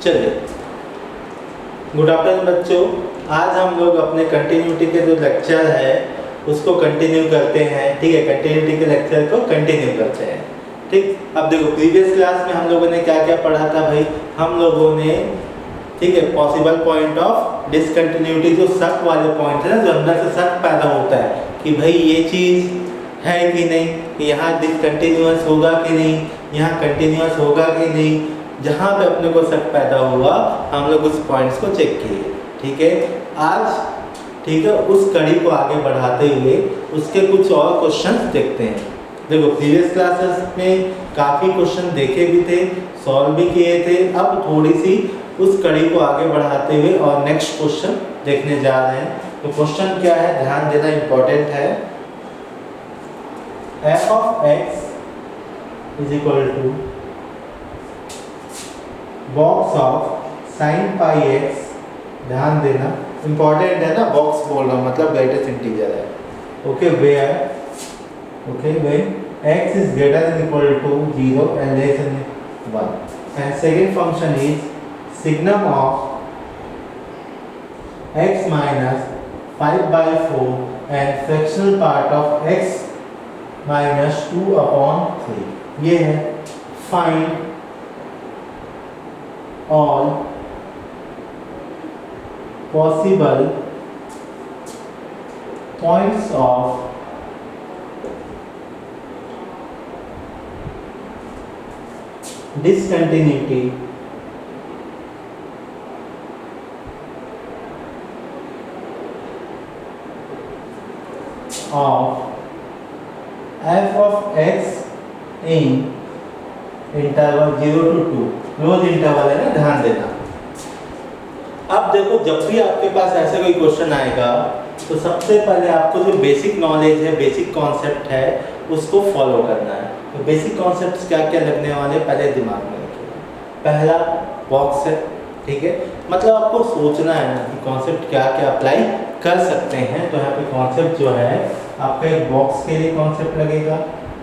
चलिए, good afternoon बच्चों। आज हम लोग अपने कंटिन्यूटी के जो लेक्चर है उसको कंटिन्यू करते हैं। ठीक है, कंटिन्यूटी के लेक्चर को कंटिन्यू करते हैं। ठीक, अब देखो प्रीवियस क्लास में हम लोगों ने क्या क्या पढ़ा था भाई। हम लोगों ने ठीक है पॉसिबल पॉइंट ऑफ डिसकंटिन्यूटी, जो शक वाले पॉइंट है ना, जो अंदर से शक पैदा होता है कि भाई ये चीज़ है कि नहीं, कि यहाँ डिसकंटिन्यूअस होगा कि नहीं, यहाँ कंटिन्यूअस होगा कि नहीं। जहाँ पे अपने को शक पैदा हुआ हम लोग उस पॉइंट्स को चेक किए। ठीक है, आज ठीक है उस कड़ी को आगे बढ़ाते हुए उसके कुछ और क्वेश्चंस देखते हैं। देखो प्रीवियस क्लासेस में काफ़ी क्वेश्चन देखे भी थे, सॉल्व भी किए थे। अब थोड़ी सी उस कड़ी को आगे बढ़ाते हुए और नेक्स्ट क्वेश्चन देखने जा रहे हैं। तो क्वेश्चन क्या है, ध्यान देना इम्पोर्टेंट है। f of x is equal to box of sin pi x, ध्यान देना इम्पोर्टेंट है ना, बॉक्स बोल रहा हूँ मतलब ग्रेटेस्ट इंटीजर है। Okay, where when x is greater than equal to 0 and less than 1, and second function is signum of x minus 5/4 and fractional part of x minus 2/3। ये है find all possible points of discontinuity of f of x in interval 0 to 2, close interval है ना, ध्यान देना। अब देखो जब भी आपके पास ऐसा कोई क्वेश्चन आएगा तो सबसे पहले आपको जो बेसिक नॉलेज है, बेसिक कॉन्सेप्ट है, उसको फॉलो करना है। तो बेसिक कॉन्सेप्ट्स क्या क्या लगने वाले पहले दिमाग में रखिए। पहला बॉक्स है, ठीक है, मतलब आपको सोचना है ना कि कॉन्सेप्ट क्या क्या अप्लाई कर सकते हैं। तो यहाँ पे कॉन्सेप्ट जो है आपका एक बॉक्स के लिए कॉन्सेप्ट लगेगा,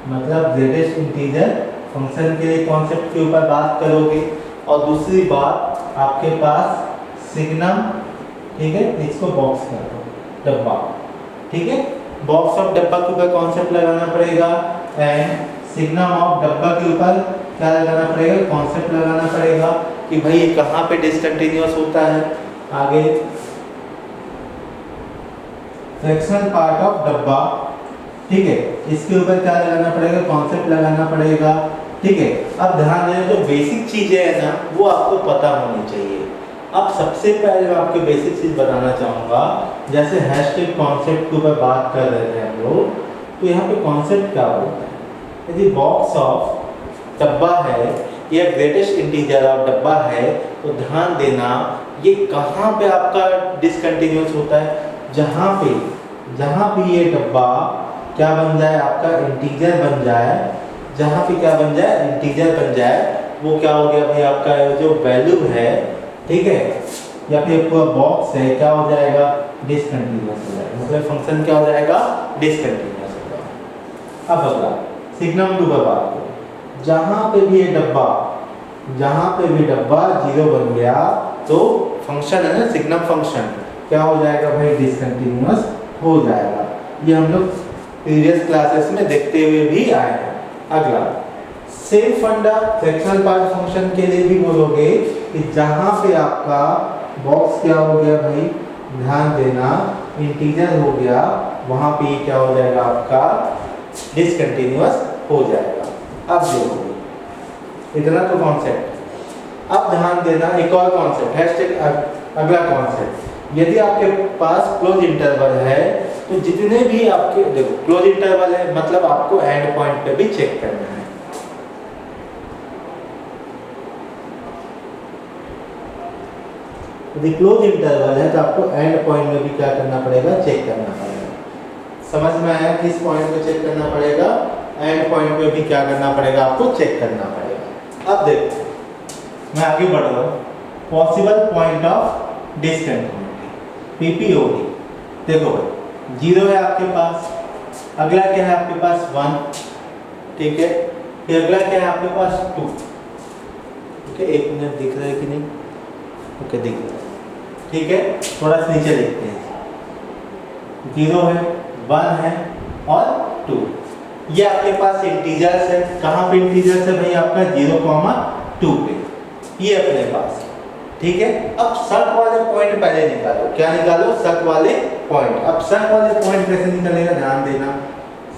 मतलब ग्रेटेस्ट इंटीजर फंक्शन के लिए कॉन्सेप्ट के ऊपर बात करोगे। और दूसरी बात आपके पास सिग्नम, ठीक है, इसको बॉक्स कर दो, डब्बा, ठीक है, बॉक्स ऑफ डब्बा के ऊपर कॉन्सेप्ट लगाना पड़ेगा। एंड सिग्नम ऑफ डब्बा के ऊपर क्या लगाना पड़ेगा, कॉन्सेप्ट लगाना पड़ेगा कि भाई ये कहाँ पे डिसकंटिन्यूअस होता है। आगे फ्रैक्शनल पार्ट ऑफ डब्बा, ठीक है, इसके ऊपर क्या लगाना पड़ेगा, कॉन्सेप्ट लगाना पड़ेगा। ठीक है, अब ध्यान देना जो बेसिक चीजें है ना वो आपको पता होनी चाहिए। अब सबसे पहले मैं आपको बेसिक चीज बताना चाहूँगा, जैसे हैशटैग कॉन्सेप्ट के ऊपर बात कर रहे थे हम लोग, तो यहाँ पे कॉन्सेप्ट क्या होता है। यदि बॉक्स ऑफ डब्बा है या ग्रेटेस्ट इंटीजर ऑफ डब्बा है तो ध्यान देना ये कहाँ पे आपका डिसकंटिन्यूअस होता है, जहाँ पे ये डब्बा क्या बन जाए, आपका इंटीजर बन जाए। जहाँ पे क्या बन जाए, इंटीजर बन जाए, वो क्या हो गया भाई, आपका जो वैल्यू है, ठीक है, या फिर पूरा बॉक्स है, क्या हो जाएगा, डिसकंटिन्यूअस हो जाएगा। मतलब फंक्शन क्या हो जाएगा, डिसकंटिन्यूअस होगा। अब अगला सिग्नम टू पर बात करो, जहाँ पे भी डब्बा 0 बन गया तो फंक्शन है ना, सिग्नम फंक्शन क्या हो जाएगा भाई, डिसकंटिन्यूअस हो जाएगा। ये हम लोग प्रीवियस क्लासेस में देखते हुए भी आए हैं। अगला सेम फंडा फ्रैक्शनल पार्ट फंक्शन के लिए भी बोलोगे कि जहाँ पे आपका बॉक्स क्या हो गया भाई, ध्यान देना इंटीजर हो गया, वहाँ पे क्या हो जाएगा, आपका डिसकंटिन्यूअस हो जाएगा। अब देखो इतना तो कॉन्सेप्ट। अब ध्यान देना एक और कॉन्सेप्ट हैशटैग, अगला कॉन्सेप्ट, यदि आपके पास क्लोज इंटरवल है तो जितने भी आपके, देखो क्लोज इंटरवल है मतलब आपको एंड पॉइंट पे भी चेक करना है। यदि क्लोज इंटरवल है तो आपको एंड पॉइंट में भी क्या करना पड़ेगा, चेक करना पड़ेगा। समझ में आया, किस पॉइंट पे चेक करना पड़ेगा, एंड पॉइंट पे भी क्या करना पड़ेगा, आपको चेक करना पड़ेगा। अब देखो मैं आगे बढ़ रहा हूँ, पॉसिबल पॉइंट ऑफ डिसकंटिन्यूटी, पीपीओडी। देखो भाई 0 है आपके पास, अगला क्या है आपके पास 1, ठीक है, फिर अगला क्या है आपके पास 2। ठीक है, एक मिनट दिख रहा है कि नहीं, ओके दिख रहा है, ठीक है। थोड़ा सा नीचे देखते हैं, 0 है, 1 है और 2। ये आपके पास इंटीजर्स है। कहाँ पे इंटीजर्स है भाई? आपका 0,2 पे, ये अपने पास, ठीक है। अब शक वाले पॉइंट पहले निकालो। क्या निकालो? शक वाले पॉइंट। अब शक वाले पॉइंट कैसे निकलेगा, ध्यान देना।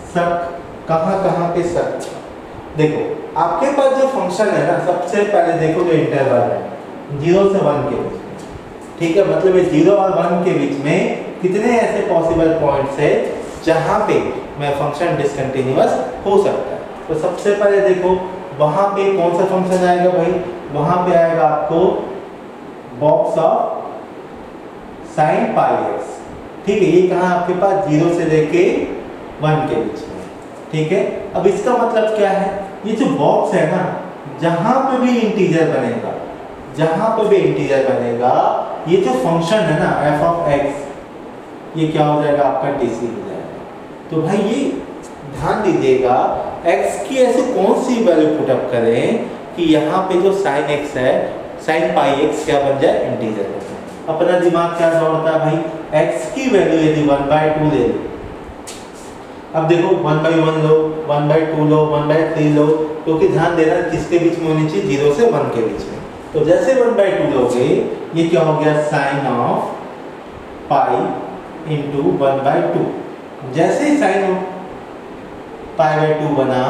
शक कहाँ पे शक? देखो आपके पास जो फंक्शन है ना, सबसे पहले देखो जो इंटरवल है 0 से 1 के बीच में, ठीक है। मतलब ये 0 और 1 के बीच में कितने ऐसे पॉसिबल पॉइंट्स है जहाँ पे मैं फंक्शन डिसकंटिन्यूअस हो सकता है। तो सबसे पहले देखो वहाँ पे कौन सा फंक्शन आएगा भाई? वहाँ पे आएगा आपको box of sine pi x, ठीक है। ये कहाँ आपके पास? 0 से लेके 1 के बीच में, ठीक है। अब इसका मतलब क्या है? ये जो बॉक्स है ना, जहाँ पे भी इंटीजर बनेगा, जहाँ पे भी इंटीजर बनेगा, ये जो फंक्शन है ना एफ ऑफ एक्स, ये क्या हो जाएगा? आपका डीसी हो जाएगा। तो भाई ये ध्यान दीजिएगा, x की ऐसे कौन सी वैल्यू पुट अप करें कि यहाँ पे जो साइन x है, साइन पाई x क्या बन जाए? इंटीजर बन जाए। अपना दिमाग क्या दौड़ता है भाई? x की वैल्यू यदि 1/2 ले लो, अब देखो 1/1 लो, 1/2 लो, 1/3 लो, क्योंकि ध्यान देना किसके बीच में होनी चाहिए? 0 से 1 के बीच में। तो जैसे 1/2 लोगे, ये क्या हो गया? Sine of pi into 1/2। जैसे ही साइन ऑफ π/2 बना,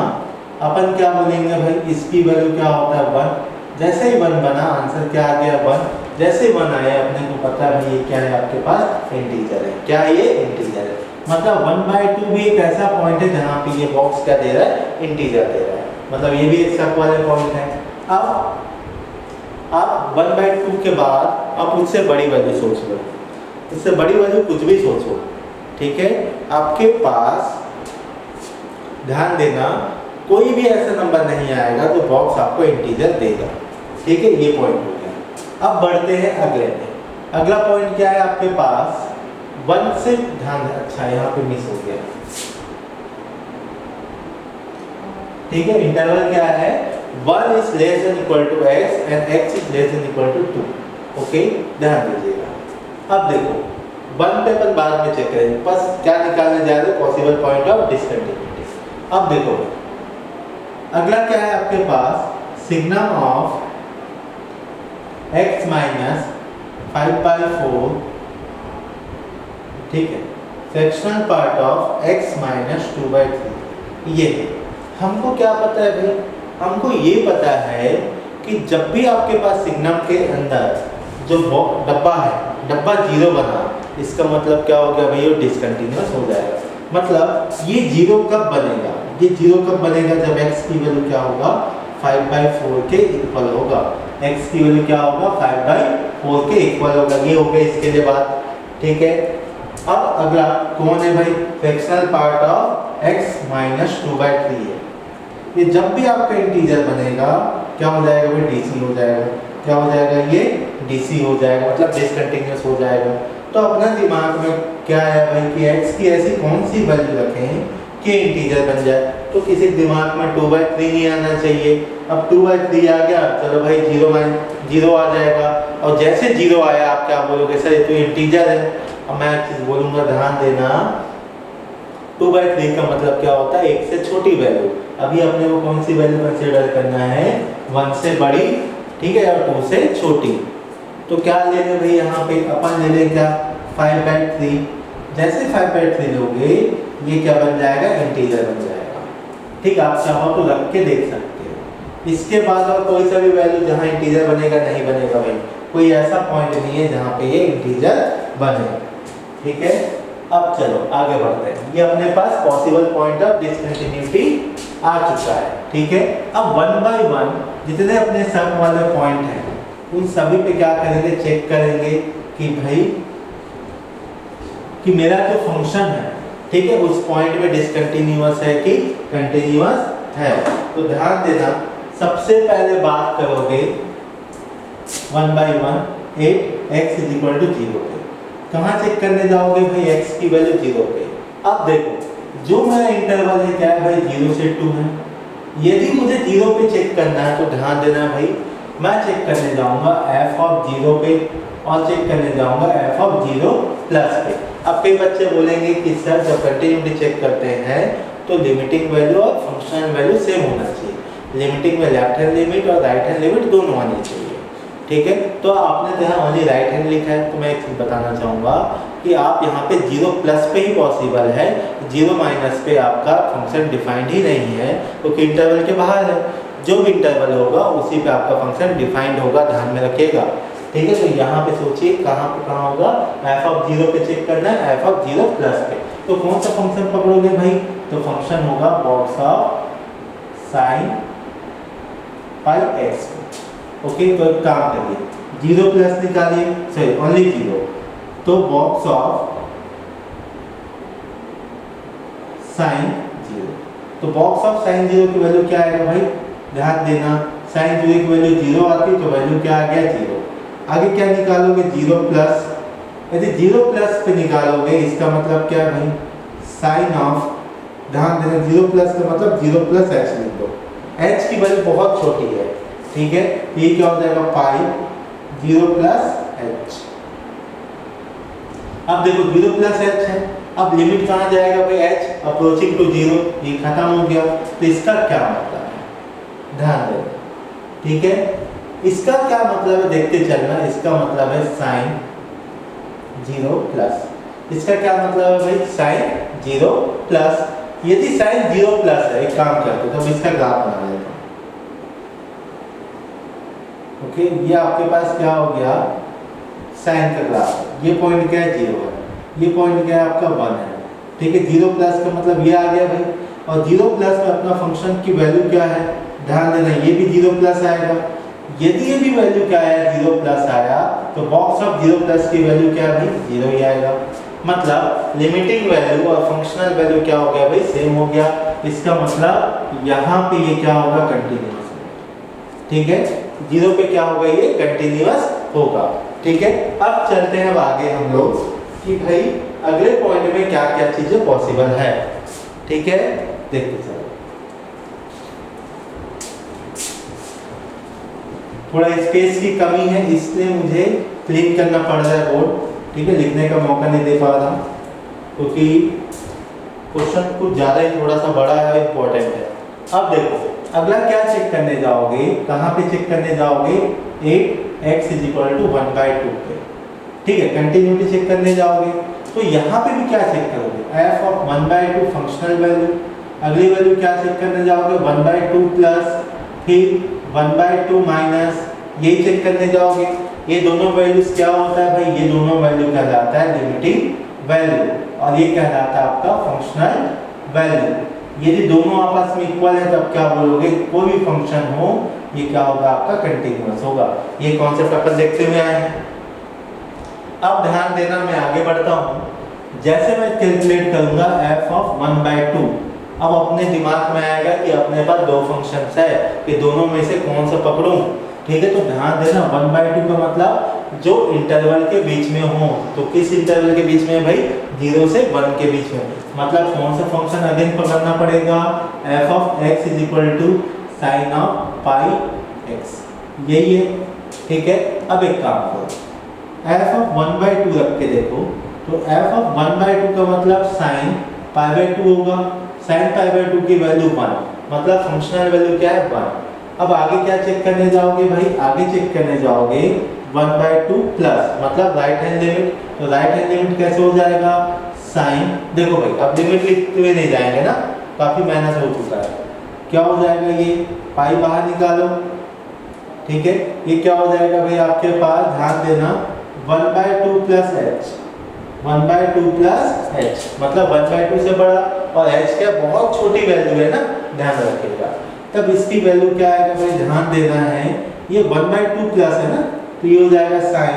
अपन क्या बोलेंगे भाई? इसकी वैल्यू क्या होता है? 1। जैसे ही 1 बना, आंसर क्या आ गया? 1। जैसे 1 आया, अपने को पता है ये क्या है? आपके पास इंटीजर है। क्या ये? इंटीजर है। मतलब 1/2 भी एक ऐसा पॉइंट है जहाँ पे ये बॉक्स क्या दे रहा है? इंटीजर दे रहा है। मतलब ये भी एक शक वाले पॉइंट है। अब आप 1/2 के बाद आप उससे बड़ी वैल्यू सोच लो, इससे बड़ी वैल्यू कुछ भी सोचो, ठीक है। आपके पास ध्यान देना, कोई भी ऐसा नंबर नहीं आएगा जो बॉक्स आपको इंटीजर देगा, ठीक है। ये पॉइंट हो गया। अब बढ़ते हैं अगले में। अगला पॉइंट क्या है आपके पास? 1 से ध्यान, अच्छा यहाँ पे मिस हो गया, ठीक है। इंटरवल क्या है? 1 is less than equal to x and x is less than equal to 2, okay. ध्यान दीजिएगा। अब देखो 1 पे अपन बाद में चेक करेंगे, बस क्या निकालने जा रहे हैं? Possible point of discontinuity. अब देखो अगला क्या है आपके पास? सिग्नम ऑफ x माइनस 5/4, ठीक है, sectional part of x minus 2/3। ये हमको क्या पता है भाई? हमको ये पता है कि जब भी आपके पास सिग्नम के अंदर जो डब्बा है, डब्बा 0 बना, इसका मतलब क्या हो गया भाई? ये डिसकंटिन्यूअस हो जाएगा। मतलब ये 0 कब बनेगा? ये 0 कब बनेगा? जब x की वैल्यू क्या होगा? 5/4 के इक्वल होगा। x की वैल्यू क्या होगा? 5/4 के इक्वल होगा। ये हो गया इसके लिए बात, ठीक है। अब अगला कौन है भाई? Fractional part of x minus 2/3 है। ये जब भी आपका इंटीजर बनेगा क्या हो जाएगा भाई? डीसी हो जाएगा। क्या हो जाएगा? ये डीसी हो जाएगा, मतलब डिसकंटिन्यूअस हो जाएगा। तो अपना दिमाग में क्या है भाई कि x की ऐसी कौन सी वैल्यू रखें कि इंटीजर बन जाए? तो किसी दिमाग में 2/3 नहीं आना चाहिए। अब 2/3 आ गया, चलो भाई 0 आ जाएगा। और जैसे 0 आया आप क्या बोलोगे? सर ये तो इंटीजर है। अब मैं एक चीज बोलूंगा, ध्यान देना, 2/3 का मतलब क्या होता है? 1 से छोटी वैल्यू। अभी अपने को कौन सी वैल्यू कंसीडर करना है? 1 से बड़ी, ठीक है, और 2 से छोटी। तो क्या ले लें भाई? यहाँ पे अपन ले लें क्या? 5/3। जैसे 5/3 लोगे, ये क्या बन जाएगा? इंटीजर बन जाएगा, ठीक। आप चाहो तो रख के देख सकते हो। इसके बाद और कोई सा भी वैल्यू जहाँ इंटीजर बनेगा नहीं बनेगा भाई? कोई ऐसा पॉइंट नहीं है जहाँ पे ये इंटीजर बने, ठीक है। अब चलो आगे बढ़ते हैं। ये अपने पास पॉसिबल पॉइंट ऑफ डिसकंटिन्यूटी आ चुका है, ठीक है। अब 1 by 1 जितने अपने शक वाले पॉइंट हैं उन सभी पे क्या करेंगे? चेक करेंगे कि भाई कि मेरा जो फंक्शन है, ठीक है, उस पॉइंट में डिसकंटिन्यूअस है कि कंटिन्यूअस है। तो ध्यान देना, सबसे पहले बात करोगे 1 by 1 8x = 0 पे। कहाँ चेक करने जाओगे भाई? x की वैल्यू 0 पे। अब देखो जो मेरा इंटरवल है क्या है भाई? 0 से 2 है। यदि मुझे 0 पे चेक करना है तो ध्यान देना भाई मैं चेक करने जाऊंगा एफ ऑफ 0 पे और चेक करने जाऊंगा एफ ऑफ 0 प्लस पे। अब कई बच्चे बोलेंगे कि सर जब कंटिन्यूटी चेक करते हैं तो लिमिटिंग वैल्यू और फंक्शनल वैल्यू सेम होना चाहिए, लिमिटिंग में लेफ्ट हैंड लिमिट और राइट हैंड लिमिट दोनों आनी चाहिए। ठीक है, तो आपने तो यहाँ ओनली राइट हैंड लिखा है, तो मैं एक चीज़ बताना चाहूँगा कि आप यहाँ पे 0 प्लस पे ही पॉसिबल है, 0 माइनस पे आपका फंक्शन डिफाइंड ही नहीं है क्योंकि इंटरवल के बाहर है। जो भी इंटरवल होगा उसी पे आपका फंक्शन डिफाइंड होगा, ध्यान में रखिएगा। ठीक है, तो यहाँ पे सोचिए कहाँ होगा, एफ ऑफ 0 पे चेक करना है, एफ ऑफ 0 प्लस पे। तो कौन सा फंक्शन पकड़ोगे भाई, तो फंक्शन होगा box of sine pi x. Okay, तो एक काम करिए 0 प्लस निकालिए, सॉरी ओनली 0, तो बॉक्स ऑफ साइन 0। तो बॉक्स ऑफ साइन 0 की वैल्यू क्या आएगा भाई, ध्यान देना, साइन 0 की वैल्यू 0 आती तो वैल्यू क्या आ गया 0। आगे क्या निकालोगे 0 प्लस, यदि 0 प्लस पे निकालोगे इसका मतलब क्या है भाई, साइन ऑफ, ध्यान देना 0 प्लस का मतलब 0 प्लस एच लिख दो, एच की वैल्यू बहुत छोटी है। ठीक है, ये क्या हो जाएगा पाई 0 प्लस एच। अब देखो 0 प्लस एच है, अब लिमिट कहाँ जाएगा भाई, एच अप्रोचिंग टू 0, ये खत्म हो गया। तो इसका क्या मतलब है, ध्यान देना। ठीक है, इसका क्या मतलब है देखते चलना, इसका मतलब है साइन 0 प्लस, इसका क्या मतलब है भाई, साइन 0 प्लस। यदि साइन 0 प्लस है, एक काम करते तो इसका ग्राफ बना लेता हूं। ओके, ये आपके पास क्या हो गया, साइन का ग्राफ, ये पॉइंट क्या है 0 है, ये पॉइंट क्या है आपका 1 है। ठीक है, 0 प्लस का मतलब ये आ गया भाई, और 0 प्लस में अपना फंक्शन की वैल्यू क्या है, ध्यान देना, ये भी 0 प्लस आएगा। यदि ये भी वैल्यू क्या है 0 प्लस आया तो बॉक्स ऑफ 0 प्लस की वैल्यू क्या है भाई, 0 ही आएगा। मतलब लिमिटिंग वैल्यू और फंक्शनल वैल्यू क्या हो गया भाई, सेम हो गया। इसका मतलब यहाँ पे ये क्या होगा, कंटिन्यूअस। ठीक है, 0 पे क्या होगा, ये कंटिन्यूअस होगा। ठीक है, अब चलते हैं अब आगे हम लोग कि भाई अगले पॉइंट में क्या क्या चीजें पॉसिबल है। ठीक है, देखते चलो, थोड़ा स्पेस की कमी है इसलिए मुझे क्लीन करना पड़ रहा है बोर्ड। ठीक है, लिखने का मौका नहीं दे पा रहा क्योंकि क्वेश्चन कुछ ज़्यादा ही थोड़ा सा बड़ा है, इम्पोर्टेंट है। अब देखो अगला क्या चेक करने जाओगे, कहाँ पे चेक करने जाओगे, 8x = 1/2 पे। ठीक है, कंटिन्यूटी चेक करने जाओगे तो यहाँ पे भी क्या चेक करोगे, f ऑफ 1/2 फंक्शनल वैल्यू। अगली वैल्यू क्या चेक करने जाओगे, 1/2 प्लस, फिर 1/2 माइनस, ये चेक करने जाओगे। ये दोनों वैल्यूज क्या होता है भाई, ये दोनों वैल्यू कहलाता है लिमिटिंग वैल्यू और ये कहलाता है आपका फंक्शनल वैल्यू। यदि दोनों आपस में इक्वल है तब क्या बोलोगे, कोई भी फंक्शन हो ये क्या होगा आपका कंटीन्यूअस होगा। ये कॉन्सेप्ट अपन देखते हुए आए हैं। अब ध्यान देना, मैं आगे बढ़ता हूँ। जैसे मैं कैलकुलेट करूंगा f ऑफ 1/2, अब अपने दिमाग में आएगा कि अपने पास दो फंक्शंस है कि दोनों में से कौन सा पकड़ूं। ठीक है, तो ध्यान देना 1/2 का मतलब जो इंटरवल के बीच में हो, तो किस इंटरवल के बीच में भाई, 0 से 1 के बीच में। मतलब कौन सा फंक्शन अगेन पकड़ना पड़ेगा, f of x = sin of pi x, यही है। ठीक है, अब एक काम करो, f ऑफ 1/2 रख के देखो, तो f ऑफ 1/2 का मतलब sin π/2 होगा। sin π/2 की वैल्यू 1, मतलब फंक्शनल वैल्यू क्या है 1। अब आगे क्या चेक करने जाओगे भाई, आगे चेक करने जाओगे 1/2 प्लस, मतलब राइट हैंड लिमिट। तो राइट हैंड लिमिट कैसे हो जाएगा, साइन, देखो भाई अब लिमिट लिखते हुए नहीं जाएंगे ना, काफी मेहनत हो चुका है। क्या हो जाएगा, ये पाई बाहर निकालो। ठीक है, ये क्या हो जाएगा भाई आपके पास, ध्यान देना 1/2 प्लस h, 1/2 प्लस h, मतलब 1/2 से बड़ा, और h क्या बहुत छोटी वैल्यू है ना, ध्यान रखिएगा। तब इसकी वैल्यू क्या आएगा भाई, ध्यान देना है, ये 1/2 प्लस है ना, तो ये हो जाएगा sin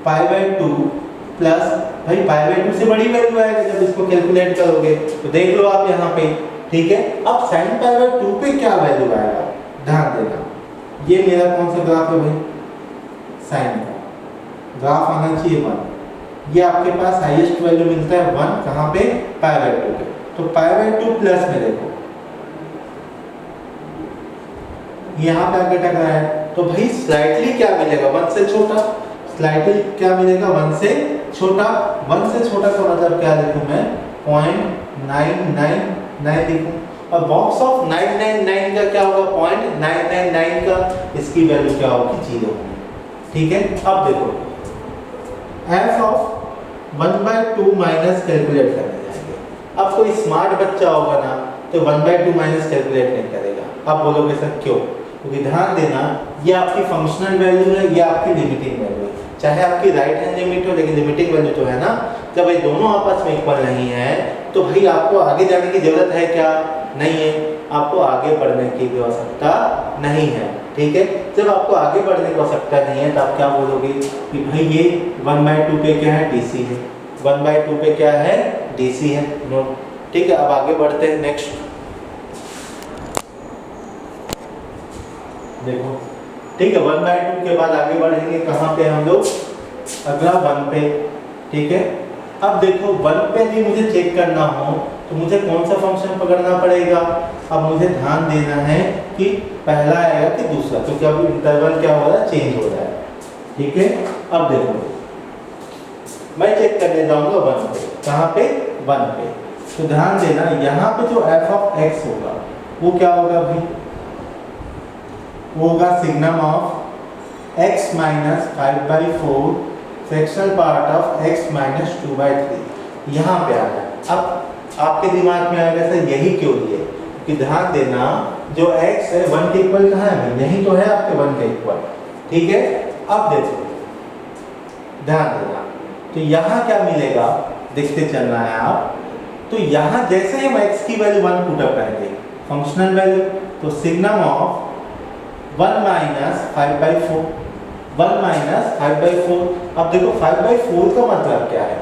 π/2 प्लस, भाई π/2 से बड़ी वैल्यू आएगा जब इसको कैलकुलेट करोगे, तो देख लो आप यहाँ पे। ठीक है, अब sin π/2 पे क्या वैल्यू आएगा, ध्यान देना, ये मेरा कौन सा ग्राफ है भाई, साइन का ग्राफ आना चाहिए 1। ये आपके पास हाईएस्ट वैल्यू मिलता है 1, कहाँ पे, π/2 पे। तो π/2 प्लस में देखो यहाँ पे आगे टक रहा है, तो भाई स्लाइटली क्या मिलेगा, 1 से छोटा। स्लाइटली क्या मिलेगा, 1 से छोटा। 1 से छोटा का मतलब क्या लिखूं मैं, 0.999 लिखूं। और बॉक्स ऑफ 999 का क्या होगा, 0.999 का इसकी वैल्यू क्या होगी, 0 होगी। ठीक है, अब देखो f ऑफ 1/2 माइनस कैलकुलेट करने जाएंगे। अब कोई स्मार्ट बच्चा होगा ना तो 1/2 माइनस कैलकुलेट नहीं करेगा। अब बोलोगे सर क्यों, क्योंकि ध्यान देना ये आपकी फंक्शनल वैल्यू है, ये आपकी लिमिटिंग वैल्यू है। चाहे आपकी राइट हैंड लिमिट हो लेकिन लिमिटिंग वैल्यू तो है ना। जब ये दोनों आपस में इक्वल नहीं है तो भाई आपको आगे जाने की जरूरत है क्या, नहीं है। आपको आगे बढ़ने की भी आवश्यकता नहीं है। ठीक है, जब आपको आगे बढ़ने की आवश्यकता नहीं है तो आप क्या बोलोगे कि भाई ये 1/2 पे क्या है, डीसी है। 1/2 पे क्या है, डीसी है। नोट। ठीक है, अब आगे बढ़ते हैं नेक्स्ट। देखो ठीक है, 1/2 के बाद आगे बढ़ेंगे कहाँ पे हम लोग, अगला 1 पे। ठीक है, अब देखो 1 पे भी मुझे चेक करना हो तो मुझे कौन सा फंक्शन पकड़ना पड़ेगा। अब मुझे ध्यान देना है कि पहला आएगा कि दूसरा, क्योंकि अब इंटरवल क्या हो रहा है, चेंज हो रहा है। ठीक है, अब देखो मैं चेक करने जाऊंगा 1 पे। कहाँ पे, 1 पे। तो ध्यान देना यहाँ पे जो f ऑफ x होगा वो क्या होगा भाई, वो होगा signum of x minus 5/4 fractional part of x minus 2/3। यहाँ पे आ गया। अब आपके दिमाग में आएगा सर यही क्यों दिए, कि ध्यान देना जो x है 1 के इक्वल कहाँ है, यही तो है आपके 1 के इक्वल। ठीक है, अब देखो ध्यान देना, तो यहाँ क्या मिलेगा देखते चलना है आप। तो यहाँ जैसे हम x की वैल्यू 1 पुट अप करेंगे फंक्शनल वैल्यू, तो सिग्नम ऑफ 1 माइनस 5/4, 1 माइनस 5/4। अब देखो 5/4 का मतलब क्या है,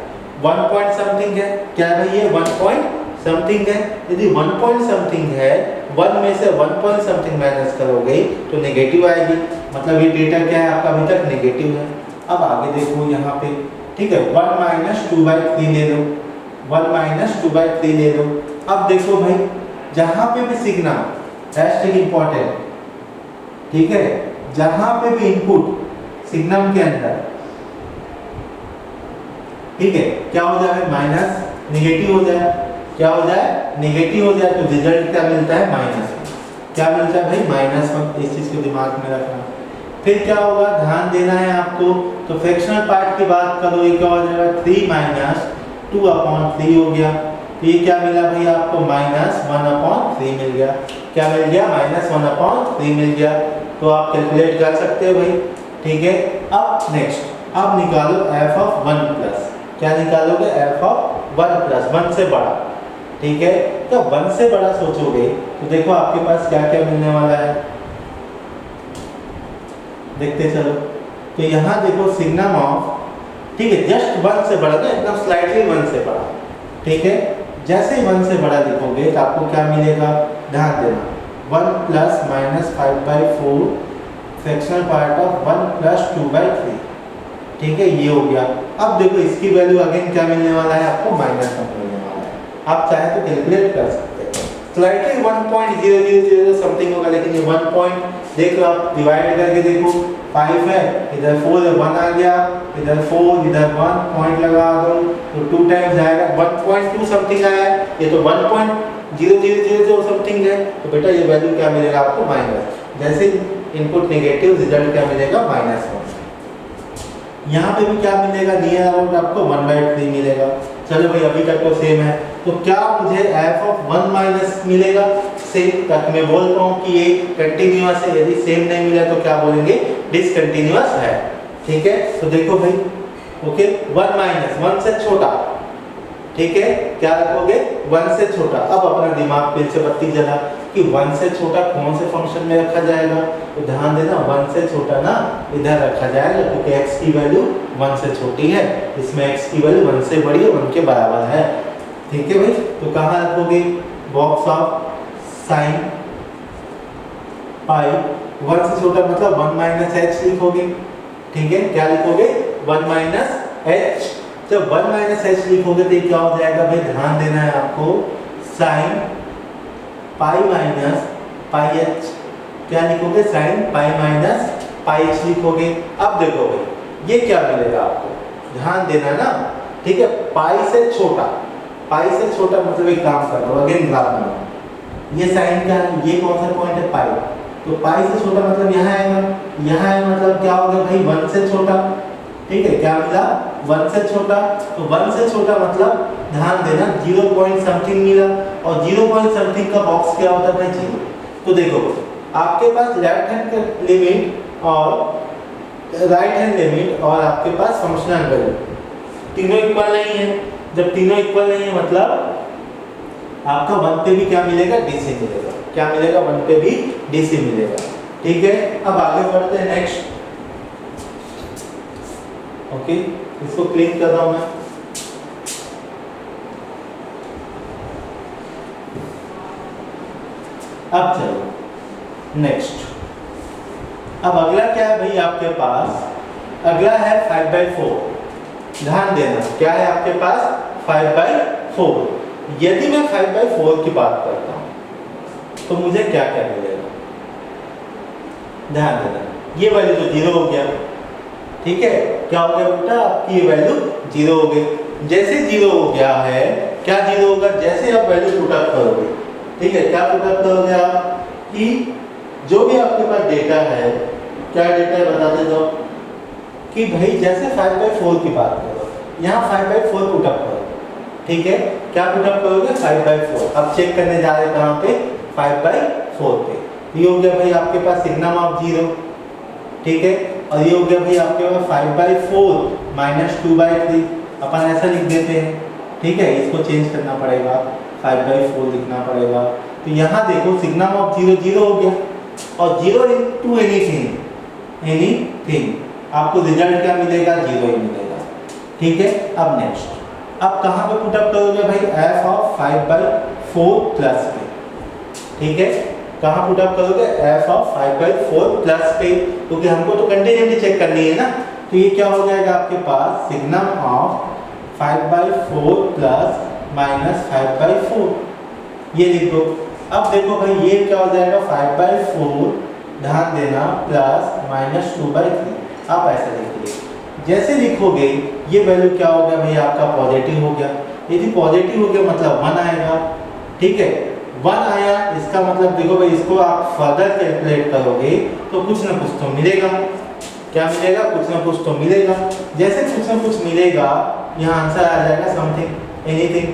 1 पॉइंट समथिंग है। क्या है भाई, ये 1 पॉइंट समथिंग है। यदि 1 पॉइंट समथिंग है, 1 में से 1 पॉइंट समथिंग माइनस करोगे तो नेगेटिव आएगी। मतलब ये डेटा क्या है आपका, अभी तक नेगेटिव है। अब आगे देखो यहाँ पे, ठीक है, 1 माइनस 2/3 ले लो, 1 माइनस 2/3 ले लो। अब देखो भाई जहाँ पे भी सिग्नल हैश इंपॉर्टेंट, ठीक है, जहां पे भी इनपुट सिग्नम के अंदर, ठीक है, क्या हो जाए, माइनस नेगेटिव हो जाए। क्या हो जाए, नेगेटिव हो जाए, तो रिजल्ट क्या मिलता है, माइनस। क्या मिलता है भाई, -1। इस चीज को दिमाग में रखना। फिर क्या होगा, ध्यान देना है आपको। तो फ्रैक्शनल पार्ट की बात करो, ये क्या हो जाएगा, 3 माइनस 2/3 हो गया। तो ये क्या मिला भाई आपको, -1/3 मिल गया। क्या मिल गया, -1/3 मिल गया। तो आप कैलकुलेट कर सकते हो भाई। ठीक है, अब नेक्स्ट अब निकालो f ऑफ 1 प्लस। क्या निकालोगे, f ऑफ 1 प्लस, 1 से बड़ा। ठीक है, तो 1 से बड़ा सोचोगे तो देखो आपके पास क्या क्या मिलने वाला है, देखते चलो। तो यहाँ देखो सिग्नम ऑफ, ठीक है, जस्ट 1 से बड़ा, तो एकदम स्लाइटली 1 से बड़ा। ठीक है, जैसे ही 1 से बड़ा लिखोगे तो आपको क्या मिलेगा, ध्यान देना, 1 plus minus 5/4 fractional part of 1 plus 2/3। ठीक है, ये हो गया। अब देखो इसकी वैल्यू अगेन क्या मिलने वाला है आपको, -1 मिलने वाला है। आप चाहे तो कैलकुलेट कर सकते हैं, स्लाइटली 1.000 समथिंग होगा, लेकिन ये 1 पॉइंट देख लो, आप डिवाइड करके देखो, 5 है, इधर 4 है, 1 आ गया, इधर 4, इधर 1 पॉइंट लगा दो तो 2 टाइम्स आएगा, 1.2 समथिंग आया है। ये तो 1.0000 समथिंग है, तो बेटा ये वैल्यू क्या मिलेगा आपको, माइनस। जैसे इनपुट नेगेटिव, रिजल्ट क्या मिलेगा, -1। यहाँ पे भी क्या मिलेगा, नियर अबाउट आपको 1/3 मिलेगा। चलो भाई अभी तक तो सेम है, तो क्या मुझे f ऑफ 1 माइनस मिलेगा, सेम तक मैं बोल पाऊँ कि ये कंटिन्यूअस है। यदि सेम नहीं मिला तो क्या बोलेंगे, डिसकंटिन्यूअस है। ठीक है, तो देखो भाई, ओके, 1 माइनस 1 से छोटा। ठीक है, क्या रखोगे, 1 से छोटा। अब अपना दिमाग फिर से बत्ती जला कि 1 से छोटा कौन से फंक्शन में रखा जाएगा। तो ध्यान देना 1 से छोटा ना इधर रखा जाएगा, क्योंकि x की वैल्यू 1 से छोटी है, इसमें x की वैल्यू 1 से बड़ी है, 1 के बराबर है। ठीक है भाई, तो कहाँ रखोगे, बॉक्स ऑफ साइन पाई, 1 से छोटा मतलब 1 माइनस h लिखोगे। ठीक है, क्या लिखोगे, 1 माइनस h। जब 1 माइनस h लिखोगे तो क्या हो जाएगा भाई, ध्यान देना है आपको, sine pi minus pi h। क्या लिखोगे, साइन पाई माइनस पाई लिखोगे। अब देखो भाई ये क्या मिलेगा आपको, ध्यान देना ना, ठीक है। पाई से छोटा मतलब एक काम कर लो, अगेन ग्राफ बनाओ। ये साइन क्या है, ये कौन सा पॉइंट है, पाई। तो पाई से छोटा मतलब यहाँ आएगा, यहाँ है मतलब क्या होगा भाई 1 से छोटा, ठीक है। क्या मिला, 1 से छोटा। तो 1 से छोटा मतलब ध्यान देना 0 पॉइंट समथिंग मिला, और 0 पॉइंट समथिंग का बॉक्स क्या होता है, 0। तो देखो आपके पास लेफ्ट हैंड का लिमिट और राइट हैंड लिमिट और आपके पास फंक्शनल वैल्यू तीनों इक्वल नहीं है। जब तीनों इक्वल नहीं है मतलब आपका 1 पे भी क्या मिलेगा, डीसी मिलेगा। क्या मिलेगा, 1 पे भी डीसी मिलेगा, ठीक है। अब आगे बढ़ते हैं नेक्स्ट। ओके, इसको क्लीन कर रहा हूं मैं। अब चलो नेक्स्ट। अब अगला क्या है भाई आपके पास, अगला है 5/4। ध्यान देना क्या है आपके पास, 5/4। यदि मैं 5/4 की बात करता हूं तो मुझे क्या क्या मिलेगा, ध्यान देना। ये वैल्यू तो 0 हो गया, ठीक है। क्या हो गया बेटा, आपकी ये वैल्यू 0 हो गई। जैसे 0 हो गया है, क्या 0 होगा, जैसे आप वैल्यू पुट अप करोगे, ठीक है। क्या पुट अप करोगे आप, कि जो भी आपके पास डेटा है, क्या डेटा है बता दे दो, कि भाई जैसे 5/4 की बात करो, यहाँ 5/4 पुट अप करो, ठीक है। क्या पुट अप करोगे, 5/4। अब चेक करने जा रहे हैं कहाँ पे, 5/4 पे। ये हो गया भाई आपके पास सिग्नम ऑफ 0, ठीक है। और ये हो गया भाई आपके पास 5/4 माइनस 2/3। अपन ऐसा लिख देते हैं, ठीक है। इसको चेंज करना पड़ेगा, 5/4 लिखना पड़ेगा। तो यहाँ देखो सिग्नम ऑफ 0 0 हो गया, और 0 into एनीथिंग आपको रिजल्ट क्या मिलेगा, 0 ही मिलेगा, ठीक है। अब नेक्स्ट, अब कहाँ पे पुट अप करोगे भाई, f ऑफ 5/4 प्लस पे, ठीक है। कहाँ पुट अप करोगे, f ऑफ 5/4 प्लस पे, क्योंकि हमको तो कंटीन्यूटी चेक करनी है ना। तो ये क्या हो जाएगा आपके पास, सिग्नम ऑफ 5/4 प्लस माइनस 5/4, ये लिख दो। अब देखो भाई ये क्या हो जाएगा, 5/4 ध्यान देना प्लस माइनस 2/3। आप ऐसा लिखिए, जैसे लिखोगे ये वैल्यू क्या हो गया भाई आपका पॉजिटिव हो गया। यदि पॉजिटिव हो गया मतलब 1 आएगा, ठीक है। 1 आया इसका मतलब देखो भाई इसको आप फर्दर कैलकुलेट करोगे तो कुछ ना कुछ तो मिलेगा। क्या मिलेगा, कुछ ना कुछ तो मिलेगा। जैसे कुछ ना कुछ मिलेगा, यहाँ आंसर आ जाएगा समथिंग, एनीथिंग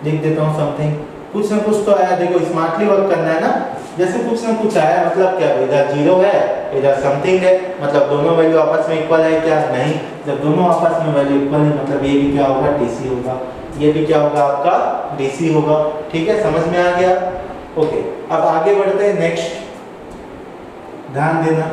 लिख देता हूँ, समथिंग कुछ ना कुछ तो आया। देखो स्मार्टली वर्क करना है ना, जैसे कुछ ना कुछ आया मतलब क्या, इधर 0 है इधर समथिंग है, मतलब दोनों वैल्यू आपस में इक्वल है क्या, नहीं। जब दोनों आपस में वैल्यू इक्वल है मतलब ये भी क्या होगा, डीसी होगा, ये भी क्या होगा आपका, डीसी होगा, ठीक है। समझ में आ गया, ओके। अब आगे बढ़ते हैं नेक्स्ट, ध्यान देना।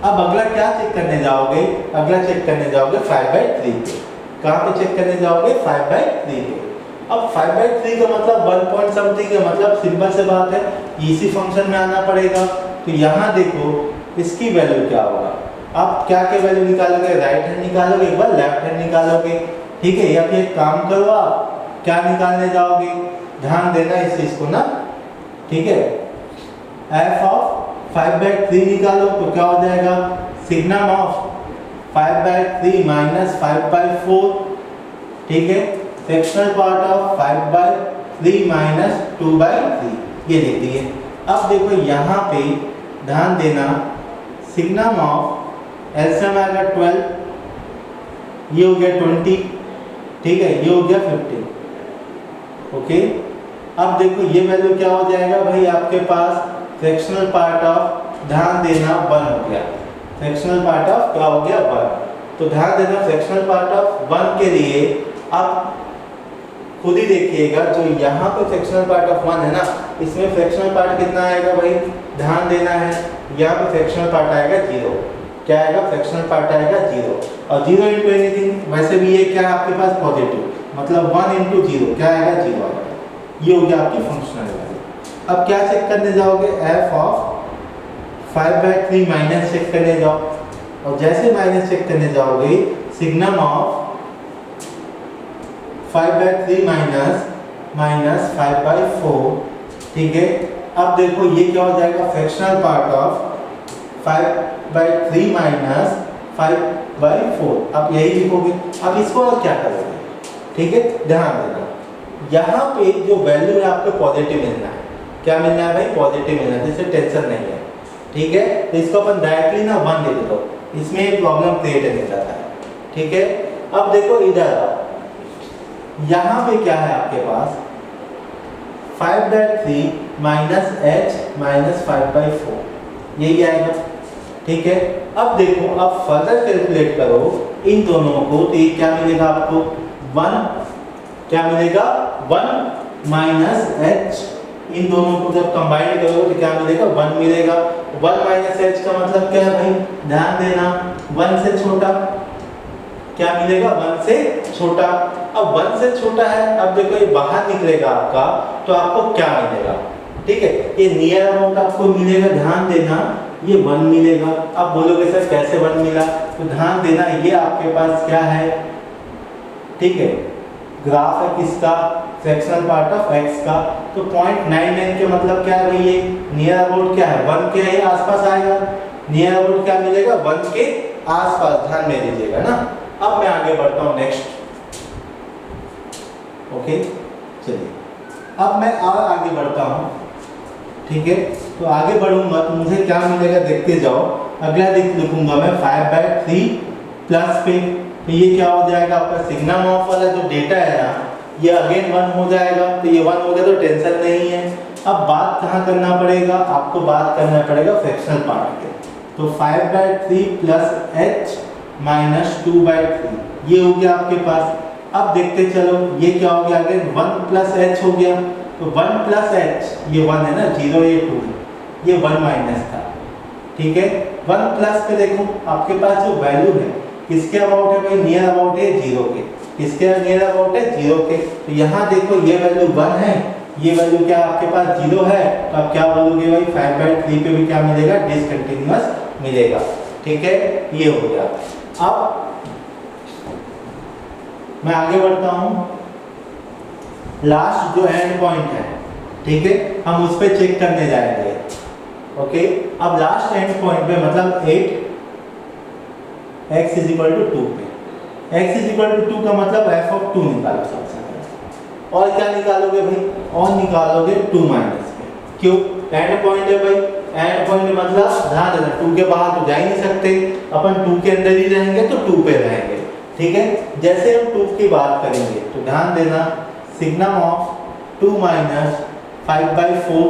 अब अगला क्या चेक करने जाओगे, अगला चेक करने जाओगे 5/3 पे। कहाँ पे चेक करने जाओगे, 5/3 पे। अब 5/3 का मतलब 1 पॉइंट समथिंग है, मतलब सिंपल से बात है, इसी फंक्शन में आना पड़ेगा। तो यहाँ देखो इसकी वैल्यू क्या होगा, आप क्या क्या वैल्यू निकालोगे, राइट हैंड निकालोगे, एक बार लेफ्ट हैंड निकालोगे, ठीक है। या फिर एक काम करो, आप क्या निकालने जाओगे, ध्यान देना इस चीज को ना, ठीक है। f ऑफ 5/3 निकालो तो क्या हो जाएगा, सिग्नम ऑफ 5/3 माइनस 5/4, ठीक है। फ्रैक्शनल पार्ट ऑफ 5/3 माइनस 2/3, ये लिख दिए। अब देखो यहाँ पे ध्यान देना, सिग्नम ऑफ एलसीएम आएगा 12, ये हो गया 20, ठीक है, ये हो गया 15, ओके। अब देखो ये वैल्यू क्या हो जाएगा भाई आपके पास, फ्रैक्शनल पार्ट ऑफ, ध्यान देना 1 हो गया, फ्रैक्शनल पार्ट ऑफ क्या हो गया, 1। तो ध्यान देना फ्रैक्शनल पार्ट ऑफ 1 के लिए आप खुद ही देखिएगा, जो यहाँ पे फ्रैक्शनल पार्ट ऑफ 1 है ना, इसमें फ्रैक्शनल पार्ट कितना आएगा भाई, ध्यान देना है, यहाँ पे फ्रैक्शनल पार्ट आएगा 0। क्या आएगा, फ्रैक्शनल पार्ट आएगा 0, और 0 into एनीथिंग, वैसे भी ये क्या है आपके पास पॉजिटिव, मतलब 1 into 0 क्या आएगा, 0 आएगा। ये हो गया आपकी फंक्शनल वैल्यू। अब क्या चेक करने जाओगे, f ऑफ 5/3 माइनस चेक करने जाओ, और जैसे माइनस चेक करने जाओगे, सिग्नम ऑफ 5/3 माइनस 5/4, ठीक है। अब देखो ये क्या हो जाएगा, फ्रैक्शनल पार्ट ऑफ 5/3 माइनस 5/4। आप यही लिखोगे। अब इसको और क्या करोगे, ठीक है, ध्यान देना यहाँ पे जो वैल्यू है आपको पॉजिटिव मिलना है। क्या मिलना है भाई, पॉजिटिव मिलना है, जिससे टेंशन नहीं है, ठीक है। तो इसको अपन डायरेक्टली ना 1 लिख दो, इसमें एक प्रॉब्लम क्रिएट नहीं जाता है, ठीक है। अब देखो इधर यहाँ पे क्या है आपके पास 5/3 माइनस h माइनस 5/4 यही आएगा, ठीक है। अब देखो अब फर्दर कैलकुलेट करो इन दोनों को, तो ये क्या मिलेगा आपको 1, क्या मिलेगा 1 माइनस h। इन दोनों को जब कंबाइन करोगे तो क्या मिलेगा 1 मिलेगा। 1 माइनस h का मतलब क्या है भाई, ध्यान देना 1 से छोटा, क्या मिलेगा 1 से छोटा। अब 1 से छोटा है, अब देखो ये बाहर निकलेगा आपका, तो आपको क्या मिलेगा, ठीक है, ये नियर अबाउट आपको मिलेगा, ध्यान देना ये 1 मिलेगा। अब बोलोगे सर कैसे 1 मिला, तो ध्यान देना ये आपके पास क्या है, ठीक है, ग्राफ है किसका, फ्रैक्शनल पार्ट ऑफ x का। तो 0.99 के मतलब क्या है भाई, ये नियर अबाउट क्या है 1 के ही आसपास आएगा। नियर अबाउट क्या मिलेगा 1 के आसपास, ध्यान में दीजिएगा ना। अब मैं आगे बढ़ता हूँ नेक्स्ट, ओके चलिए अब मैं और आगे बढ़ता हूँ, ठीक है। तो आगे बढ़ूंगा तो मुझे क्या मिलेगा देखते जाओ। अगला लिखूंगा मैं 5/3 प्लस पे, तो ये क्या हो जाएगा आपका सिग्मा ऑफ वाला जो डेटा है ना, ये अगेन 1 हो जाएगा। तो ये 1 हो गया तो टेंशन नहीं है। अब बात कहाँ करना पड़ेगा, आपको बात करना पड़ेगा फ्रैक्शनल पार्ट के। तो 5/3 प्लस h माइनस 2/3 ये हो गया आपके पास। अब देखते चलो ये क्या हो गया, अगेन 1 प्लस h हो गया। तो 1 प्लस h ये 1 है ना, 0 ये 2 है, ये 1 माइनस था, ठीक है। 1 प्लस पे देखो आपके पास जो वैल्यू है किसके अबाउट है भाई, नियर अबाउट है 0 के। किसके नियर अबाउट है 0 के। तो यहाँ देखो ये वैल्यू 1 है, ये वैल्यू क्या आपके पास 0 है। तो आप क्या बोलोगे भाई 5/3 पे भी क्या मिलेगा, डिसकंटिन्यूअस मिलेगा, ठीक है। ये हो गया। अब मैं आगे बढ़ता हूँ, लास्ट जो एंड पॉइंट है, ठीक है, हम उस पर चेक करने जाएंगे, ओके। अब लास्ट एंड पॉइंट पे मतलब 8 x = 2 पे, x = 2 का मतलब f(2) निकालो सबसे पहले। और क्या निकालोगे भाई, और निकालोगे 2 माइनस पे। क्यों, एंड पॉइंट है भाई, एंड पॉइंट मतलब ध्यान देना 2 के बाहर तो जा ही नहीं सकते अपन, 2 के अंदर ही रहेंगे तो 2 पे रहेंगे, ठीक है। जैसे हम 2 की बात करेंगे तो ध्यान देना sigma of 2 minus 5/4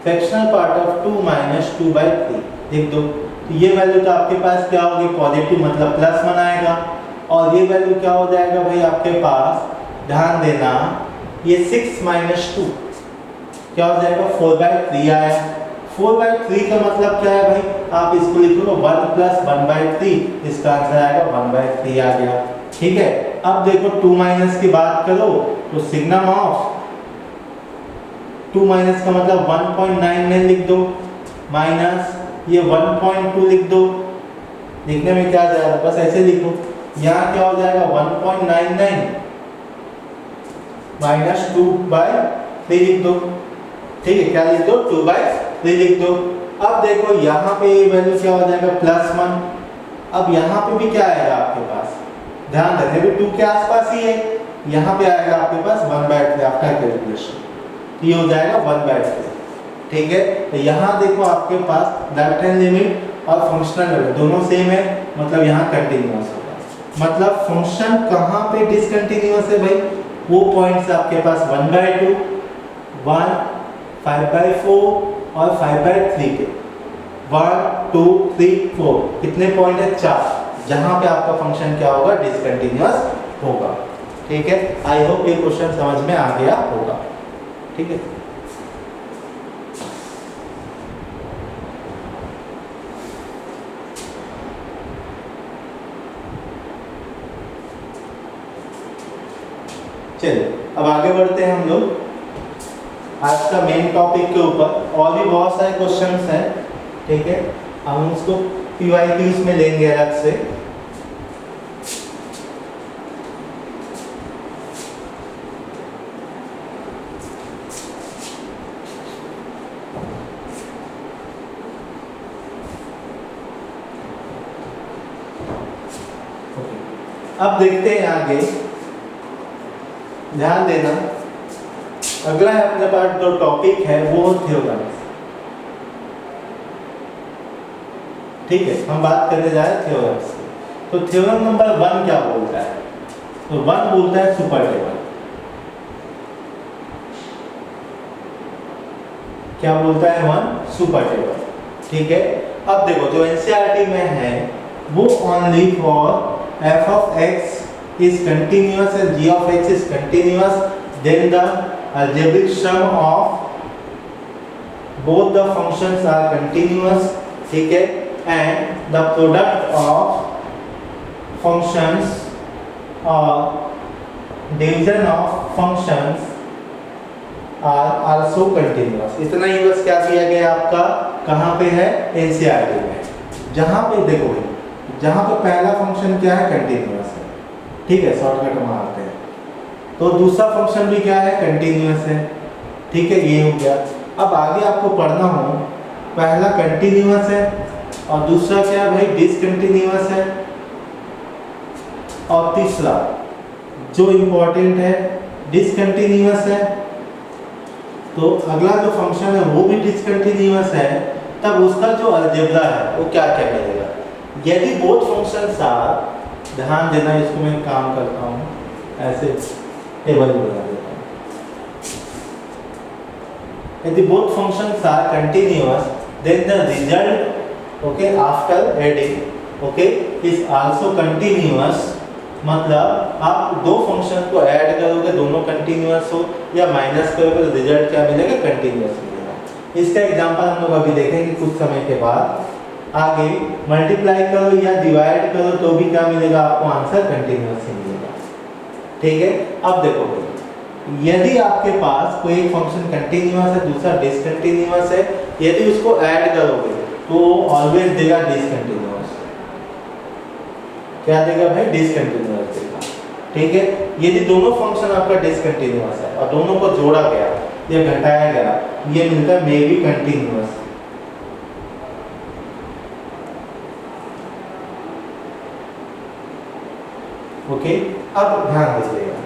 fractional part of 2 minus 2/3 लिख दो। तो ये वैल्यू तो आपके पास क्या होगी, पॉजिटिव मतलब प्लस 1 आएगा। और ये वैल्यू क्या हो जाएगा भाई आपके पास, ध्यान देना ये 6 माइनस 2 क्या हो जाएगा 4/3 आया। 4/3 का मतलब क्या है भाई, आप इसको लिखो 1 प्लस 1/3, इसका आंसर आएगा 1/3 आ गया, ठीक है। अब देखो 2 माइनस की बात करो तो सिग्मा ऑफ 2 माइनस का मतलब 1.99 लिख दो, माइनस ये 1.2 लिख दो। लिखने में क्या जाएगा, बस ऐसे लिखो। यहाँ क्या हो जाएगा 1.99 माइनस 2/3 लिख दो, ठीक है। क्या लिख दो 2/3 लिख दो। अब देखो यहाँ पे ये वैल्यू क्या हो जाएगा +1। अब यहाँ पे भी क्या आएगा आपके पास, ध्यान रखना भी 2 के आसपास ही है। यहाँ पे आएगा आपके पास 1/3 आफ्टर कैलकुलेशन, ये हो जाएगा 1/3, ठीक है। तो यहाँ देखो आपके पास लेफ्ट हैंड लिमिट और फंक्शनल लिमिट दोनों सेम है, मतलब यहाँ कंटिन्यूअस होगा। मतलब फंक्शन कहाँ पे डिसकंटिन्यूअस है भाई, वो पॉइंट्स आपके पास 1/2 1 5/4 और 5/3 पे 1 2 3 4 कितने पॉइंट है 4, जहाँ पे आपका फंक्शन क्या होगा डिसकंटिन्यूअस होगा, ठीक है। आई होप ये क्वेश्चन समझ में आ गया होगा, ठीक है। चलिए अब आगे बढ़ते हैं हम लोग आज का मेन टॉपिक के ऊपर। और भी बहुत सारे क्वेश्चंस हैं, ठीक है, हम उसको PYQs में लेंगे अलग से। अब देखते हैं आगे, ध्यान देना। अगला है अपने पास जो टॉपिक है वो थ्योरम। ठीक है, हम बात करने जा रहे हैं थ्योरम्स की। तो थ्योरम नंबर 1 क्या बोलता है? तो 1 बोलता है सुपर टेबल। क्या बोलता है 1? Super table. ठीक है, अब देखो जो एनसीईआरटी में है वो only for f of x is continuous and g of x is continuous, then the algebraic sum of both the functions are continuous. ठीक है, and the product of functions or division of functions are also continuous. इतना ही बस क्या दिया गया आपका, कहाँ पे है? एनसीईआरटी में। जहाँ पे देखो, जहाँ पे पहला फंक्शन क्या है? कंटिन्यूअस है। ठीक है, शॉर्टकट मारते हैं। तो दूसरा फंक्शन भी क्या है? कंटिन्यूअस है। ठीक है, ये हो गया। अब आगे आपको पढ़ना हो, पहला कंटिन्यूअस है और दूसरा क्या है भाई? डिसकंटिन्यूअस है। और तीसरा जो इम्पोर्टेंट है डिसकंटिन्यूअस है। तो अगला जो फंक्शन है वो भी डिसकंटिन्यूअस है, तब उसका जो अलजेब्रा है वो क्या क्या मिलेगा? यदि बोथ फंक्शंस आर, ध्यान देना, इसको मैं काम करता हूँ ऐसे टेबल बना देता हूँ। यदि both functions are continuous then the result okay after adding okay is also continuous. मतलब आप दो फंक्शन को ऐड करोगे, दोनों कंटिन्यूअस हो, या माइनस करोगे तो रिजल्ट क्या मिलेगा? कंटिन्यूअस मिलेगा। इसका एग्जांपल हम लोग अभी देखेंगे कुछ समय के बाद। आगे मल्टीप्लाई करो या डिवाइड करो तो भी क्या मिलेगा आपको? आंसर कंटिन्यूअस ही मिलेगा। ठीक है, अब देखो, यदि आपके पास कोई एक फंक्शन कंटिन्यूअस है, दूसरा डिसकंटिन्यूअस है, यदि उसको ऐड करोगे तो ऑलवेज देगा डिसकंटिन्यूअस। क्या देगा भाई? डिसकंटिन्यूअस देगा। ठीक है, यदि दोनों फंक्शन आपका डिसकंटिन्यूअस है और दोनों को जोड़ा गया या घटाया गया, ये मिलता है मे बी कंटिन्यूअस। ओके, अब ध्यान दीजिएगा,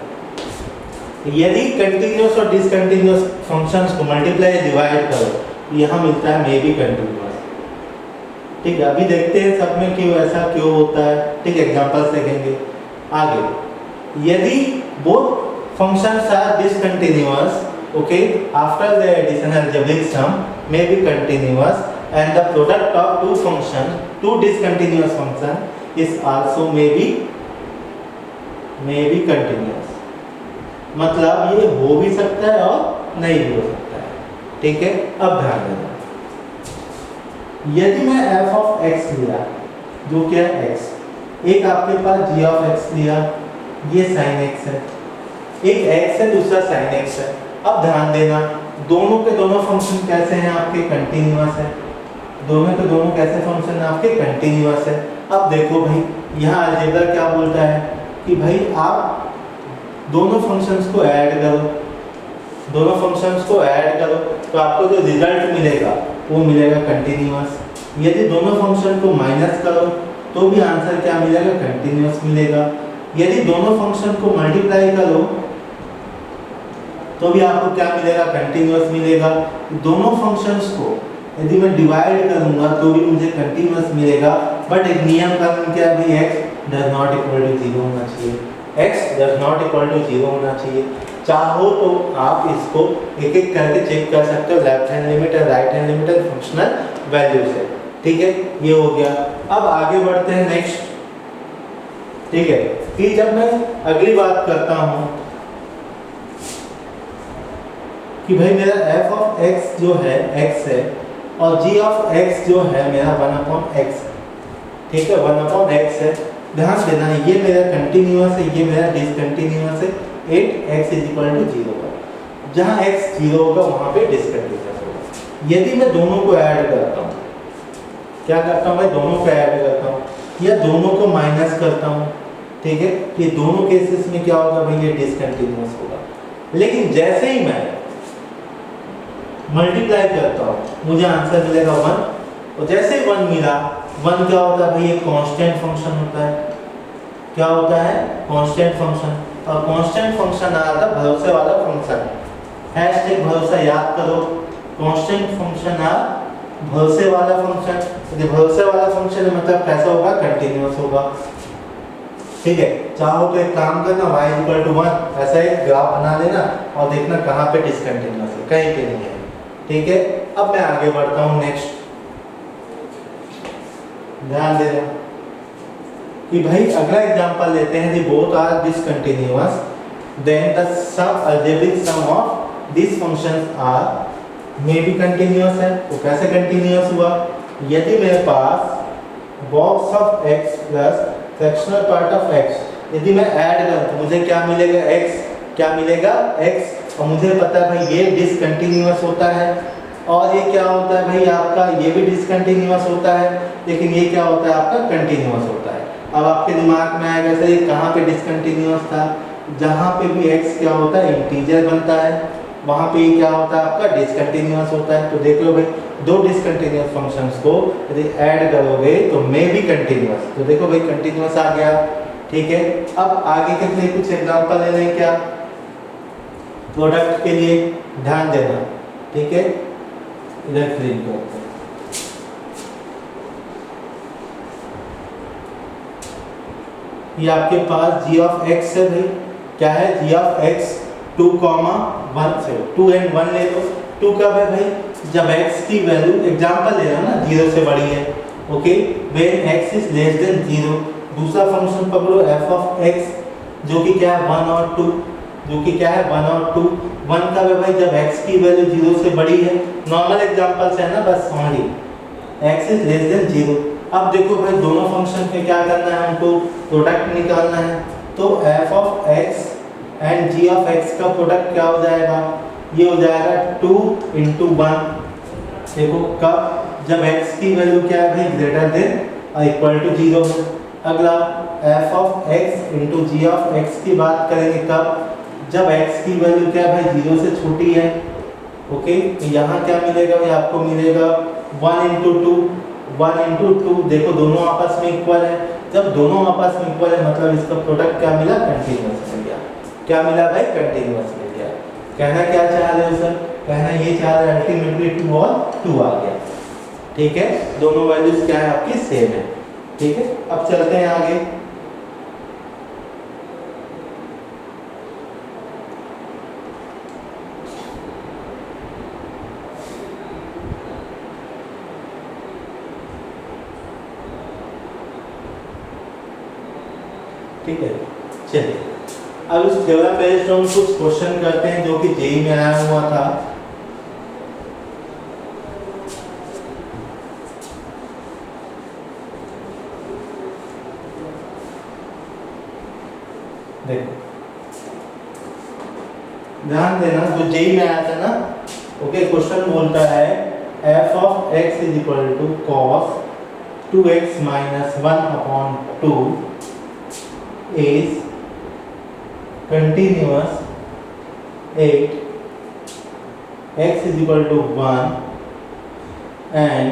यदि कंटिन्यूअस और डिसकंटिन्यूअस फंक्शंस को मल्टीप्लाई डिवाइड करो तो यहाँ मिलता है मे बी कंटिन्यूअस। ठीक है, अभी देखते हैं सब में क्यों ऐसा क्यों होता है। ठीक है, एग्जांपल्स देखेंगे आगे। यदि both functions are discontinuous okay after the addition algebraic sum may be continuous and the product of two discontinuous function is also may be continuous। मतलब ये हो भी सकता है और नहीं भी हो सकता है। ठीक है, अब ध्यान देना, यदि मैं f of x लिया जो क्या है x, एक आपके पास g of x लिया, ये sin x है, एक x है दूसरा sin x है। अब ध्यान देना, दोनों के दोनों फंक्शन कैसे हैं आपके? कंटिन्यूअस है। दोनों के दोनों कैसे फंक्शन हैं आपके? कंटिन्यूअस है। अब देखो भाई, यहाँ अलजेब्रा क्या बोलता है कि भाई आप दोनों फंक्शंस को ऐड करो, दोनों फंक्शंस को ऐड करो तो आपको जो रिजल्ट मिलेगा वो मिलेगा कंटिन्यूअस। यदि दोनों फंक्शन को माइनस करो तो भी आंसर क्या मिलेगा? कंटिन्यूअस मिलेगा। यदि दोनों फंक्शन को मल्टीप्लाई करो तो भी आपको क्या मिलेगा? कंटिन्यूअस मिलेगा। दोनों फंक्शंस को यदि मैं डिवाइड करूंगा तो भी मुझे कंटिन्यूअस मिलेगा। बट एक नियम कानून क्या है भाई? x does not equal to 0 होना चाहिए। x does not equal to 0 होना चाहिए। चाहो तो आप इसको एक एक करके चेक कर सकते हो, लेफ्ट हैंड लिमिट और राइट हैंड लिमिट और फंक्शनल वैल्यू से। ठीक है, ये हो गया। अब आगे बढ़ते हैं नेक्स्ट। ठीक है, फिर जब मैं अगली बात करता हूँ कि भाई मेरा f of x जो है x है और g of x जो है मेरा 1/x। ठीक है, 1/x है। ध्यान देना, ये मेरा कंटिन्यूअस है, ये मेरा डिसकंटिन्यूअस है। 8x = 0 पर जहाँ x 0 होगा वहाँ पे डिसकंटिन्यूअस होगा। यदि मैं दोनों को ऐड करता हूँ, क्या करता हूँ भाई? दोनों को ऐड करता हूँ या दोनों को माइनस करता हूँ। ठीक है, ये दोनों केसेस में क्या होगा भाई? ये डिसकंटिन्यूअस होगा। लेकिन जैसे ही मैं मल्टीप्लाई करता हूँ मुझे आंसर मिलेगा 1, और जैसे ही 1 मिला, 1 क्या होता है भाई? ये कांस्टेंट फंक्शन होता है। क्या होता है, कांस्टेंट फंक्शन। और कांस्टेंट फंक्शन आ रहा भरोसे वाला फंक्शन, हैशटैग भरोसा याद करो। कांस्टेंट फंक्शन आ भरोसे वाला फंक्शन, यदि भरोसे वाला फंक्शन मतलब कैसा होगा, कंटीन्यूअस होगा। ठीक है, चाहो तो एक काम करना y = 1 ऐसा एक ग्राफ बना लेना और देखना कहाँ पे डिसकंटिन्यूअस है, कहीं पे नहीं है। ठीक है, अब मैं आगे बढ़ता हूँ नेक्स्ट। ध्यान देना कि भाई अगला एग्जांपल लेते हैं, the both are discontinuous then the sum algebraic sum of this functions are may be continuous है। तो कैसे कंटिन्यूअस हुआ, यदि मेरे पास box of x plus fractional part of x, यदि मैं ऐड करूं तो मुझे क्या मिलेगा, x, क्या मिलेगा x, और मुझे पता है भाई ये डिसकंटिन्यूअस होता है, और ये क्या होता है भाई आपका, ये भी डिसकंटिन्यूअस होता है, लेकिन ये क्या होता है आपका, कंटिन्यूअस होता है। अब आपके दिमाग में आएगा सर ये कहाँ पे डिसकंटिन्यूअस था, जहाँ पे भी x क्या होता है, इंटीजर बनता है, वहाँ पे क्या होता है आपका, डिसकंटिन्यूअस होता है। तो देख लो भाई दो डिसकंटिन्यूअस फंक्शंस को यदि ऐड करोगे तो मे बी कंटिन्यूअस, तो देखो भाई कंटिन्यूअस आ गया। ठीक है, अब आगे के लिए कुछ एग्जांपल ले लें क्या, प्रोडक्ट के लिए ध्यान देना। ठीक है, इधर क्लीन करते हैं। ये आपके पास g ऑफ x है भाई, क्या है, g ऑफ x 2,1 से 2 and 1 ले लो। 2 कब है भाई, जब x की वैल्यू, एग्जांपल ले रहा ना, 0 से बड़ी है। Okay, when x is less than 0। दूसरा फंक्शन पकड़ो f ऑफ x जो कि क्या है 1 और 2, जो कि क्या है 1 और 2। 1 कब है भाई, जब x की वैल्यू 0 से बड़ी है। नॉर्मल एग्जांपल से है ना, बस only x is less than 0। अब देखो भाई दोनों फंक्शन के क्या करना है, हमको प्रोडक्ट निकालना है। तो f of x and g of x का प्रोडक्ट क्या हो जाएगा, ये हो जाएगा 2 × 1। देखो कब, जब x की वैल्यू क्या है भाई, ग्रेटर देन और इक्वल टू 0 है। अगला f of x × g of x की बात करेंगे कब, जब x की वैल्यू क्या है भाई, 0 से छोटी है। ओके, तो यहाँ क्या मिलेगा भाई, आपको मिलेगा 1 × 2, 1 × 2। देखो दोनों आपस में इक्वल है, जब दोनों आपस में इक्वल है मतलब इसका प्रोडक्ट क्या मिला, कंटीन्यूअस मिल गया। क्या मिला भाई, कंटीन्यूअस मिल गया। कहना क्या चाह रहे हो सर, कहना ये चाह रहे हैं अल्टीमेटली 2 और 2 आ गया। ठीक है, दोनों वैल्यूज क्या है आपकी, सेम है। ठीक है, अब चलते हैं आगे। ठीक है, चलिए अब इस थ्योरम बेस्ड हम कुछ क्वेश्चन करते हैं जो कि जेईई में आया हुआ था। देखो ध्यान देना, जो जेईई में आया था ना, ओके, क्वेश्चन बोलता है f of x is equal to cos 2x - 1/2 is continuous at x is equal to 1 and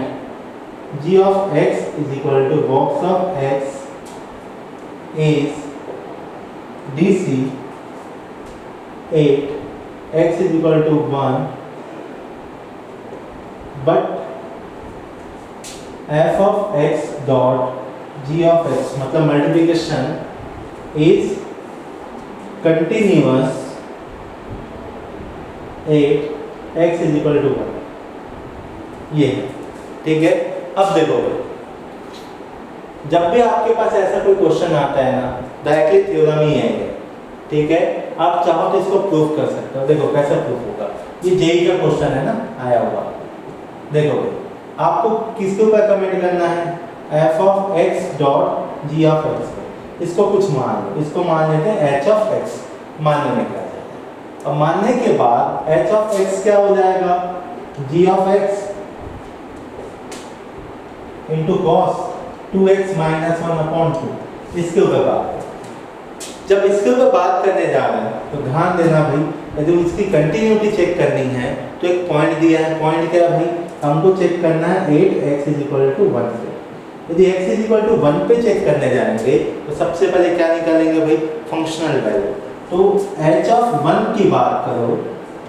g of x is equal to box of x is dc at x is equal to 1 but f of x dot g of x मतलब multiplication is continuous at x is equal to 1। ये है, ठीक है। अब देखो जब भी आपके पास ऐसा कोई क्वेश्चन आता है ना, डायरेक्टली थ्योरम ही है ये, ठीक है। आप चाहो तो इसको प्रूफ कर सकते हो। देखो कैसे प्रूफ होगा, ये जेईई का क्वेश्चन है ना, आया हुआ। देखो आपको किसके ऊपर कमेंट करना है, f of x dot g of x। इसको कुछ मान लो, इसको मान लेते हैं h ऑफ x, मानने में क्या जाएगा। अब मानने के बाद h ऑफ x क्या हो जाएगा, g of x into cos 2x - 1/2। इसके ऊपर बात करें। जब इसके ऊपर बात करने जा रहे हैं तो ध्यान देना भाई, यदि इसकी कंटिन्यूटी चेक करनी है तो एक पॉइंट दिया है। पॉइंट क्या है भाई, हमको चेक करना है 8x = 1 से। यदि x इज इक्वल टू 1 पे चेक करने जाएंगे तो सबसे पहले क्या निकालेंगे भाई, फंक्शनल वैल्यू। तो h ऑफ 1 की बात करो,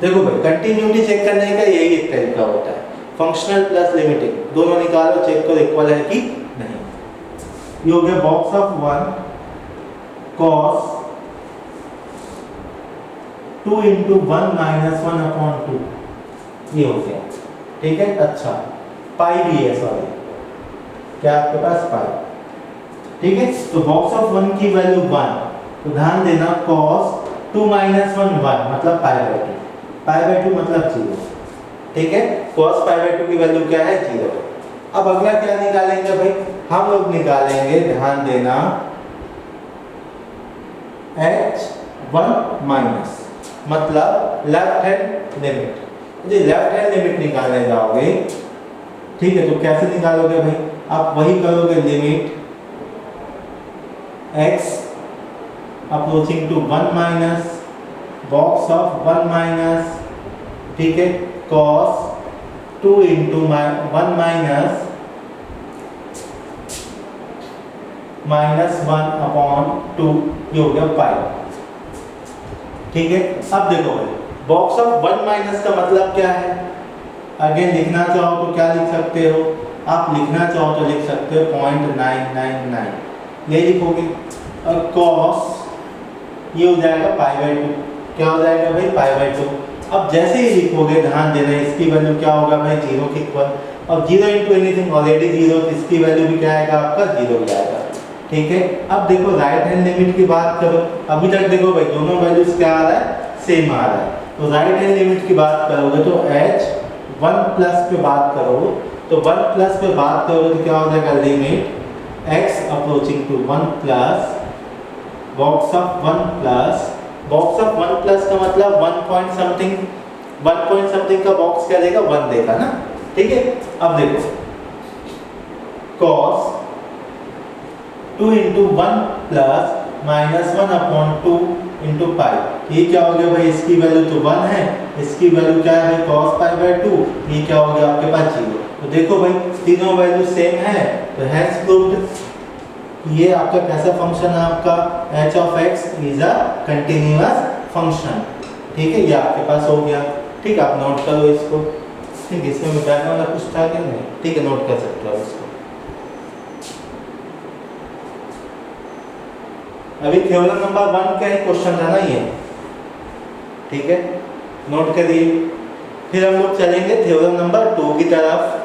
देखो भाई कंटिन्यूटी चेक करने का यही एक तरीका होता है, फंक्शनल प्लस लिमिटिंग दोनों निकालो, चेक करो इक्वल है कि नहीं। ये हो गया box of 1 cos 2 into 1 minus 1 upon 2, ये हो गया, ठीक है। अच्छा पाई भी है, सॉरी क्या आपके पास पाई, ठीक है। तो बॉक्स ऑफ 1 की वैल्यू 1, तो ध्यान देना cos 2 minus 1 1 मतलब π/2, π/2 मतलब 0, ठीक है। cos π/2 की वैल्यू क्या है, 0। अब अगला क्या निकालेंगे भाई, हम लोग निकालेंगे, ध्यान देना h1 माइनस मतलब लेफ्ट हैंड लिमिट। यदि लेफ्ट हैंड लिमिट निकालने जाओगे, ठीक है, तो कैसे निकालोगे भाई, आप वही करोगे, limit x approaching to 1 minus box of 1 minus, ठीक है, cos 2 into 1 माइनस -1 अपॉन 2, ये हो गया पाई, ठीक है। अब देखो भाई बॉक्स ऑफ 1 माइनस का मतलब क्या है, अगेन लिखना चाहो तो क्या लिख सकते हो, आप लिखना चाहो तो लिख सकते हो 0.999, ये लिखोगे, और cos ये हो जाएगा π/2, क्या हो जाएगा भाई, π/2। अब जैसे ही लिखोगे ध्यान देना इसकी वैल्यू क्या होगा भाई, 0 के इक्वल, और 0 इंटू एनीथिंग ऑलरेडी 0, तो इसकी वैल्यू भी क्या आएगा आपका, 0 ही आएगा, ठीक है। अब देखो राइट हैंड लिमिट की बात करो, अभी तक देखो भाई दोनों वैल्यूज क्या आ रहा है, सेम आ रहा है। तो राइट हैंड लिमिट की बात करोगे तो h 1 प्लस पे बात करो, तो 1 प्लस पे बात करोगे तो क्या हो जाएगा, limit x approaching to 1 plus box of 1 plus, box of 1 plus का मतलब 1 पॉइंट समथिंग का बॉक्स क्या देगा, 1 देगा ना, ठीक है। अब देखो cos 2 into 1 plus -1 upon 2 into पाई, ये क्या हो गया भाई, इसकी वैल्यू तो 1 है, इसकी वैल्यू क्या है भाई, cos π/2, ये क्या हो गया आपके पास 0। तो देखो भाई तीनों वैल्यू सेम है, तो हैज प्रूव्ड ये आपका कैसा फंक्शन है, आपका h of x is a continuous function, ठीक है। ये आपके पास हो गया, ठीक है, आप नोट करो इसको, ठीक है। इसमें बैकग्राउंड का कुछ था क्या, नहीं, ठीक है, नोट कर सकते हो इसको। अभी थ्योरम नंबर 1 का ही क्वेश्चन था ना ये, ठीक है, नोट करिए। फिर हम लोग चलेंगे थ्योरम नंबर 2 की तरफ।